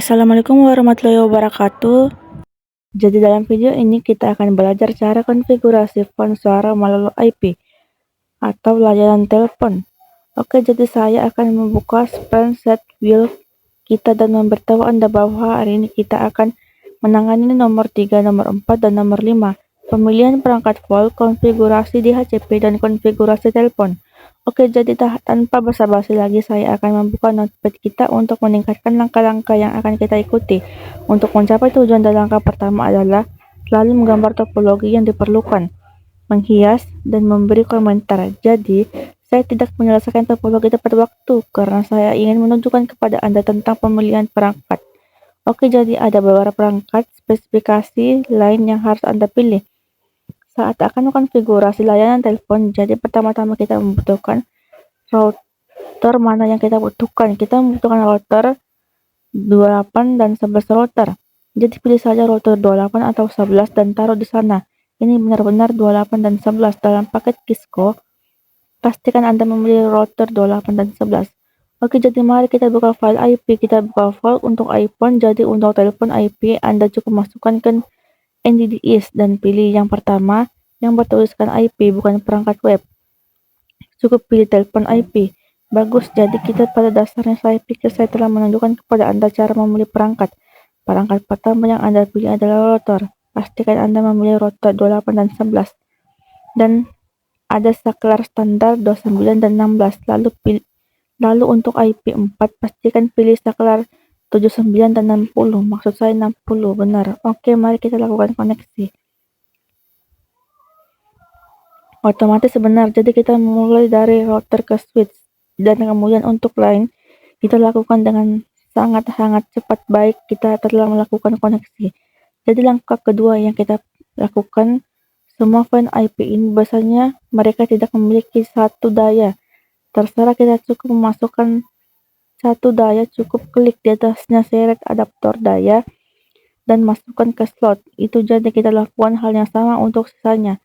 Assalamualaikum warahmatullahi wabarakatuh. Jadi dalam video ini kita akan belajar cara konfigurasi font suara melalui IP atau layanan telepon. Oke, jadi saya akan membuka Spreadsheet Wheel kita dan memberitahu Anda bahwa hari ini kita akan menangani nomor 3, nomor 4, dan nomor 5. Pemilihan perangkat volt, konfigurasi DHCP, dan konfigurasi telepon. Oke, jadi tanpa basa-basi lagi, saya akan membuka notepad kita untuk meningkatkan langkah-langkah yang akan kita ikuti. Untuk mencapai tujuan dan langkah pertama adalah selalu menggambar topologi yang diperlukan, menghias, dan memberi komentar. Jadi, saya tidak menyelesaikan topologi tepat waktu karena saya ingin menunjukkan kepada Anda tentang pemilihan perangkat. Oke, jadi ada beberapa perangkat spesifikasi lain yang harus Anda pilih saat akan mengkonfigurasi layanan telepon. Jadi pertama-tama kita membutuhkan router mana yang kita butuhkan. Kita membutuhkan router 28 dan 11 router. Jadi pilih saja router 28 atau 11 dan taruh di sana. Ini benar-benar 28 dan 11 dalam paket Kisco. Pastikan Anda memilih router 28 dan 11. Oke, jadi mari kita buka file IP. Kita buka file untuk iPhone. Jadi untuk telepon IP, Anda cukup masukkan ke NDDIS dan pilih yang pertama yang bertuliskan IP, bukan perangkat web. Cukup pilih telepon IP. Bagus, jadi kita pada dasarnya saya pikir saya telah menunjukkan kepada Anda cara memilih perangkat. Perangkat pertama yang Anda pilih adalah router. Pastikan Anda memilih router 28 dan 11. Dan ada saklar standar 29 dan 16. Lalu untuk IP 4, pastikan pilih saklar 79 dan 60. Maksud saya 60, benar. Oke, mari kita lakukan koneksi. Otomatis benar, jadi kita mulai dari router ke switch. Dan kemudian untuk line, kita lakukan dengan sangat-sangat cepat. Baik, kita telah melakukan koneksi. Jadi langkah kedua yang kita lakukan, semua fan IP ini biasanya mereka tidak memiliki satu daya. Terserah, kita cukup memasukkan satu daya, cukup klik di atasnya seret adaptor daya dan masukkan ke slot. Itu jadi kita lakukan hal yang sama untuk sisanya.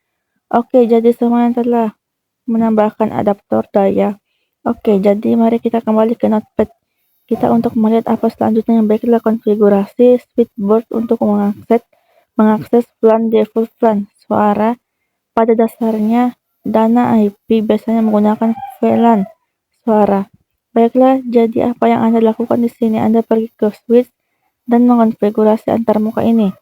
Oke, jadi semuanya telah menambahkan adaptor daya. Oke, jadi mari kita kembali ke notepad kita untuk melihat apa selanjutnya. Baiklah, konfigurasi switchboard untuk mengakses VLAN default VLAN suara. Pada dasarnya, dana IP biasanya menggunakan VLAN suara. Baiklah, jadi apa yang Anda lakukan di sini? Anda pergi ke switch dan mengonfigurasi antarmuka ini.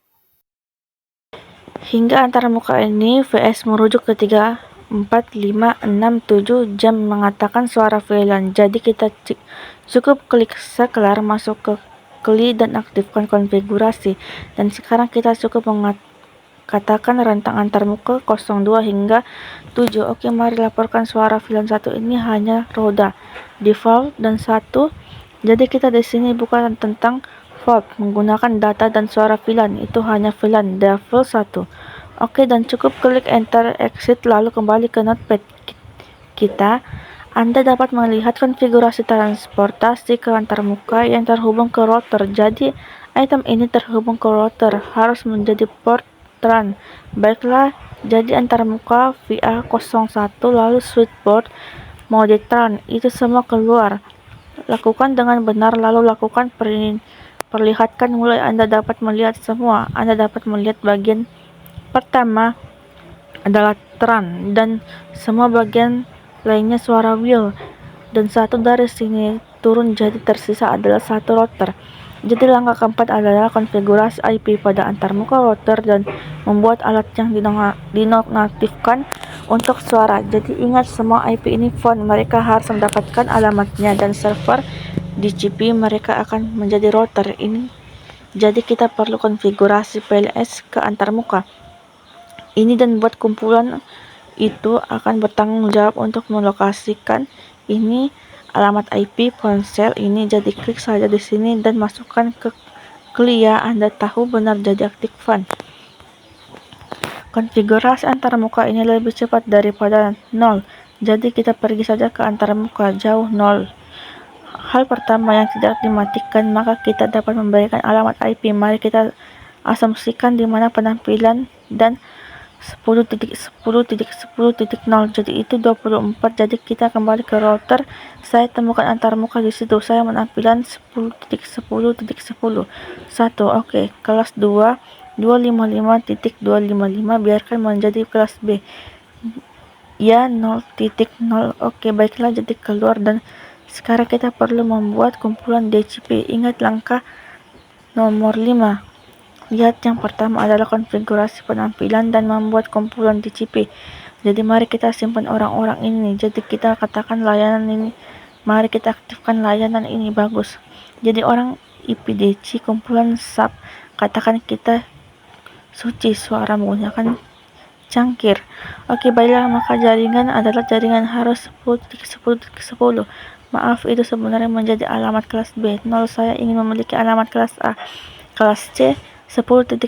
Hingga antarmuka ini VS merujuk ke 3, 4, 5, 6, 7 jam mengatakan suara VLAN. Jadi kita cukup klik saklar, masuk ke CLI dan aktifkan konfigurasi. Dan sekarang kita cukup katakan rentang antarmuka 02 hingga 7. Oke, mari laporkan suara VLAN 1 ini hanya roda default dan 1. Jadi kita di sini bukan tentang volt menggunakan data dan suara VLAN, itu hanya VLAN default 1. Oke, dan cukup klik enter exit lalu kembali ke notepad kita. Anda dapat melihat konfigurasi transportasi ke antarmuka yang terhubung ke router. Jadi item ini terhubung ke router harus menjadi port tran. Baiklah, jadi antarmuka VA01 lalu switchboard mode tran, itu semua keluar. Lakukan dengan benar lalu lakukan perlihatkan mulai. Anda dapat melihat semua. Anda dapat melihat bagian pertama adalah tran dan semua bagian lainnya suara wheel. Dan satu dari sini turun, jadi tersisa adalah satu router. Jadi langkah keempat adalah konfigurasi IP pada antarmuka router dan membuat alat yang dinonaktifkan untuk suara. Jadi ingat, semua IP ini phone, mereka harus mendapatkan alamatnya, dan server DHCP mereka akan menjadi router ini. Jadi kita perlu konfigurasi PLS ke antarmuka ini, dan buat kumpulan itu akan bertanggung jawab untuk melokasikan ini alamat IP ponsel ini. Jadi klik saja di sini dan masukkan ke CLI ya. Anda tahu benar, jadi aktifkan. Konfigurasi antarmuka ini lebih cepat daripada 0. Jadi kita pergi saja ke antarmuka jauh 0. Hal pertama yang tidak dimatikan, maka kita dapat memberikan alamat IP. Mari kita asumsikan di mana penampilan dan 10.10.10.0, jadi itu 24. Jadi kita kembali ke router, saya temukan antarmuka di situ, saya penampilan 10.10.10 1. Oke, kelas 2 255.255 biarkan menjadi kelas B ya 0.0. Oke, baiklah, jadi keluar. Dan sekarang kita perlu membuat kumpulan DCP. Ingat langkah nomor 5. Lihat, yang pertama adalah konfigurasi penampilan dan membuat kumpulan DCP. Jadi mari kita simpan orang-orang ini. Jadi kita katakan layanan ini, mari kita aktifkan layanan ini. Bagus. Jadi orang IPDC kumpulan sub, katakan kita suci suara menggunakan cangkir. Oke, baiklah, maka jaringan adalah jaringan harus 10.10.10. Maaf, itu sebenarnya menjadi alamat kelas B. 0, saya ingin memiliki alamat kelas A. Kelas C 10.0.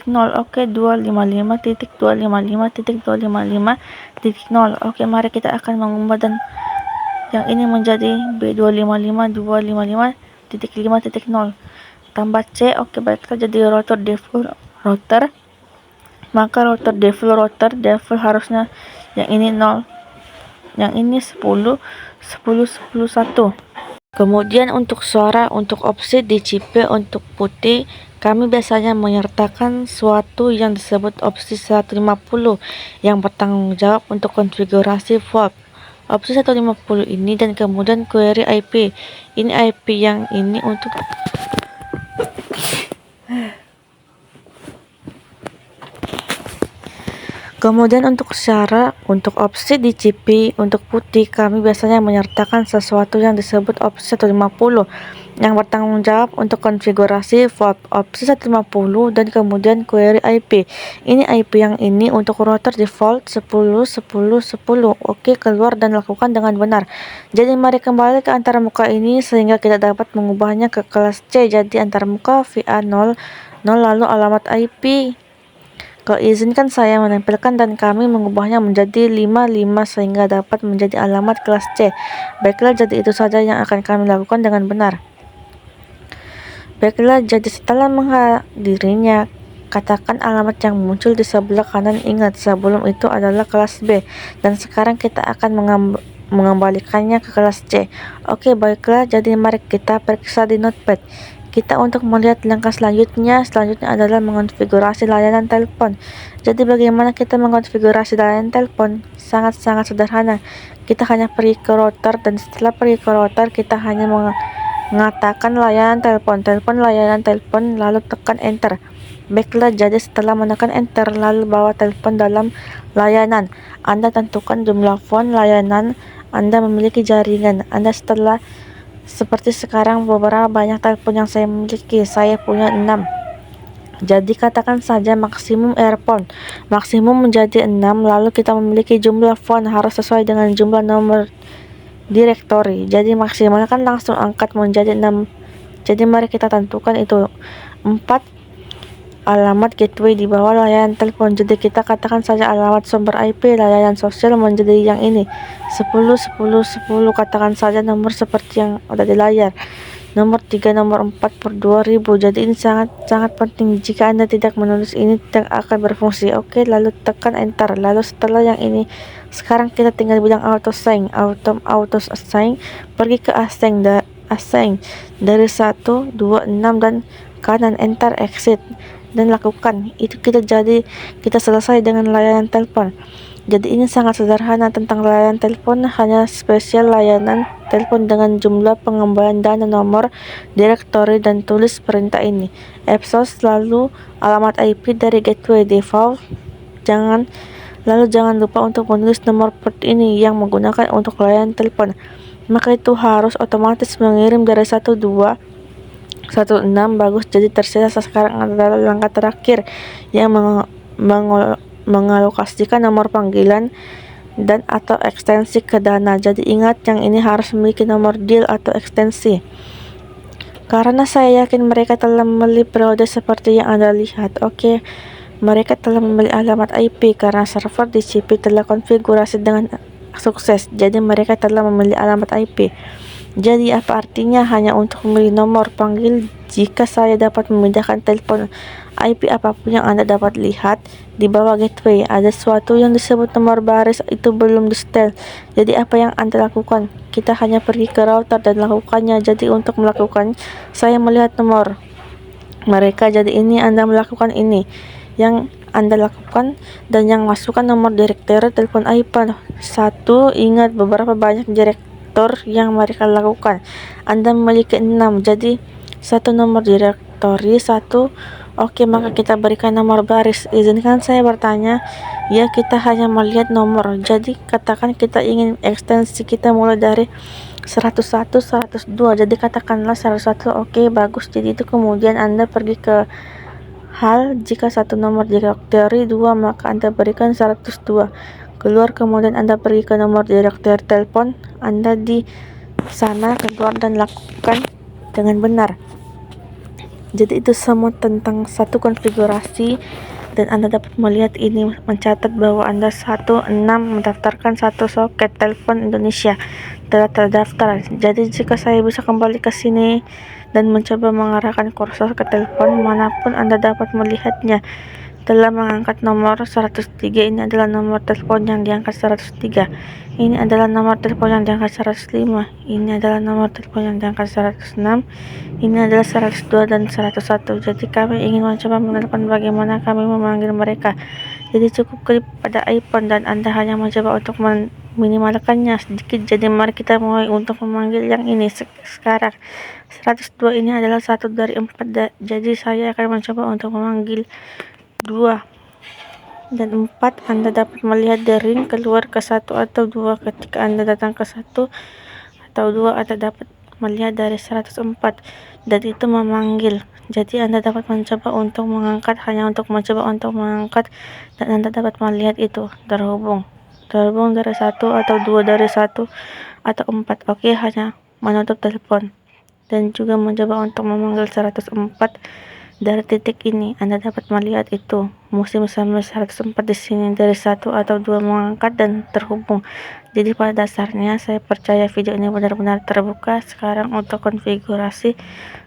Oke, 255.255.255.0. Oke, mari kita akan mengubah dan yang ini menjadi B255.255.5.0 tambah C. Oke, baiklah, jadi router default router, maka router default harusnya yang ini 0, yang ini 10, 10, 10, 1. Kemudian untuk suara, untuk opsi DCP untuk putih, kami biasanya menyertakan suatu yang disebut opsi 150 yang bertanggung jawab untuk konfigurasi VoIP. Opsi 150 ini, dan kemudian query IP. Ini IP yang ini untuk kemudian untuk syarat, untuk opsi DCP untuk putih, kami biasanya menyertakan sesuatu yang disebut opsi 150 yang bertanggung jawab untuk konfigurasi VoIP. Opsi 150 dan kemudian query IP. Ini IP yang ini untuk router default 10, 10, 10. Oke, keluar dan lakukan dengan benar. Jadi mari kembali ke antarmuka ini sehingga kita dapat mengubahnya ke kelas C. Jadi antarmuka VA 0, 0, lalu alamat IP. Izinkan saya menempelkan dan kami mengubahnya menjadi 55 sehingga dapat menjadi alamat kelas C. Baiklah, jadi itu saja yang akan kami lakukan dengan benar. Baiklah, jadi setelah menghadirinya, katakan alamat yang muncul di sebelah kanan. Ingat, sebelum itu adalah kelas B, dan sekarang kita akan mengembalikannya ke kelas C. Oke, baiklah, jadi mari kita periksa di notepad kita untuk melihat langkah selanjutnya. Selanjutnya adalah mengonfigurasi layanan telepon. Jadi bagaimana kita mengonfigurasi layanan telepon? Sangat-sangat sederhana. Kita hanya pergi ke router, dan setelah pergi ke router kita hanya mengatakan layanan telepon, layanan telepon, lalu tekan enter. Baiklah, jadi setelah menekan enter lalu bawa telepon dalam layanan. Anda tentukan jumlah phone layanan Anda memiliki jaringan Anda. Setelah seperti sekarang, beberapa banyak telepon yang saya miliki, saya punya 6. Jadi katakan saja maksimum earphone, maksimum menjadi 6, lalu kita memiliki jumlah phone harus sesuai dengan jumlah nomor directory. Jadi maksimalkan langsung angkat menjadi 6. Jadi mari kita tentukan itu 4 alamat gateway di bawah layanan telepon. Jadi kita katakan saja alamat sumber IP layanan sosial menjadi yang ini 10, 10, 10. Katakan saja nomor seperti yang ada di layar, nomor 3, nomor 4 per 2000. Jadi ini sangat penting. Jika Anda tidak menulis ini, tidak akan berfungsi. Oke, lalu tekan enter. Lalu setelah yang ini, sekarang kita tinggal bilang auto assign, pergi ke assign dari 1, 2, 6 dan kanan, enter, exit, dan lakukan itu. Kita selesai dengan layanan telepon. Jadi ini sangat sederhana tentang layanan telepon, hanya spesial layanan telepon dengan jumlah pengembalian dana nomor directory, dan tulis perintah ini Epsos lalu alamat IP dari gateway default. Jangan lupa untuk menulis nomor port ini yang menggunakan untuk layanan telepon, maka itu harus otomatis mengirim dari 12 16. Bagus, jadi tersisa sekarang adalah langkah terakhir yang mengalokasikan nomor panggilan dan atau ekstensi ke dana. Jadi ingat, yang ini harus memiliki nomor deal atau ekstensi. Karena saya yakin mereka telah membeli periode seperti yang Anda lihat. Oke, mereka telah membeli alamat IP karena server DCP telah konfigurasi dengan sukses. Jadi mereka telah memilih alamat IP. Jadi apa artinya hanya untuk memilih nomor panggil jika saya dapat memindahkan telepon IP apapun yang Anda dapat lihat di bawah gateway. Ada sesuatu yang disebut nomor baris itu belum di-setel. Jadi apa yang Anda lakukan? Kita hanya pergi ke router dan lakukannya. Jadi untuk melakukan, saya melihat nomor mereka. Jadi ini Anda melakukan ini. Yang Anda lakukan dan yang masukkan nomor direktur telepon iPhone. Satu, ingat beberapa banyak direktur yang mereka lakukan. Anda memiliki 6, jadi satu nomor direktori, satu. Oke, maka kita berikan nomor baris. Izinkan saya bertanya. Ya, kita hanya melihat nomor. Jadi katakan kita ingin ekstensi kita mulai dari 101, 102. Jadi katakanlah 101. Oke, bagus. Jadi itu kemudian Anda pergi ke hal jika satu nomor direktori 2, maka Anda berikan 102. Keluar, kemudian Anda pergi ke nomor direktori telepon Anda di sana, keluar dan lakukan dengan benar. Jadi itu semua tentang satu konfigurasi, dan Anda dapat melihat ini mencatat bahwa Anda 16 mendaftarkan satu soket telepon Indonesia telah terdaftar. Jadi jika saya bisa kembali ke sini dan mencoba mengarahkan kursor ke telepon manapun, Anda dapat melihatnya telah mengangkat nomor 103. Ini adalah nomor telepon yang diangkat 103. Ini adalah nomor telepon yang diangkat 105. Ini adalah nomor telepon yang diangkat 106. Ini adalah 102 dan 101. Jadi kami ingin mencoba menelpon bagaimana kami memanggil mereka. Jadi cukup klik pada iPhone dan Anda hanya mencoba untuk meminimalkannya sedikit. Jadi mari kita mulai untuk memanggil yang ini sekarang. 102 ini adalah satu dari 4. Jadi saya akan mencoba untuk memanggil 2 dan 4. Anda dapat melihat the ring keluar ke 1 atau 2. Ketika Anda datang ke 1 atau 2, Anda dapat melihat dari 104 dan itu memanggil. Jadi Anda dapat mencoba untuk mengangkat, hanya untuk mencoba untuk mengangkat, dan Anda dapat melihat itu terhubung dari 1 atau 2, dari 1 atau 4. Oke, hanya menutup telepon dan juga mencoba untuk memanggil 104. Dari titik ini Anda dapat melihat itu musim sampai 104 di sini, dari 1 atau 2 mengangkat dan terhubung. Jadi pada dasarnya saya percaya video ini benar-benar terbuka. Sekarang untuk konfigurasi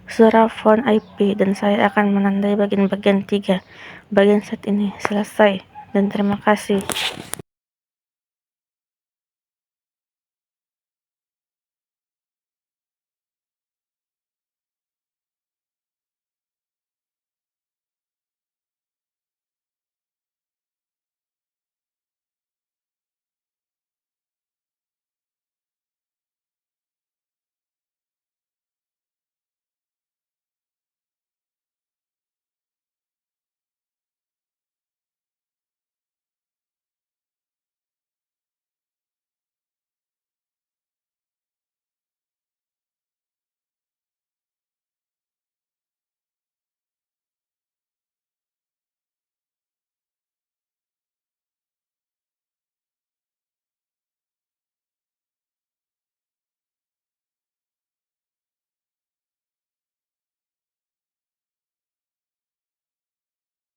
suara phone IP, dan saya akan menandai bagian 3. Bagian set ini selesai dan terima kasih.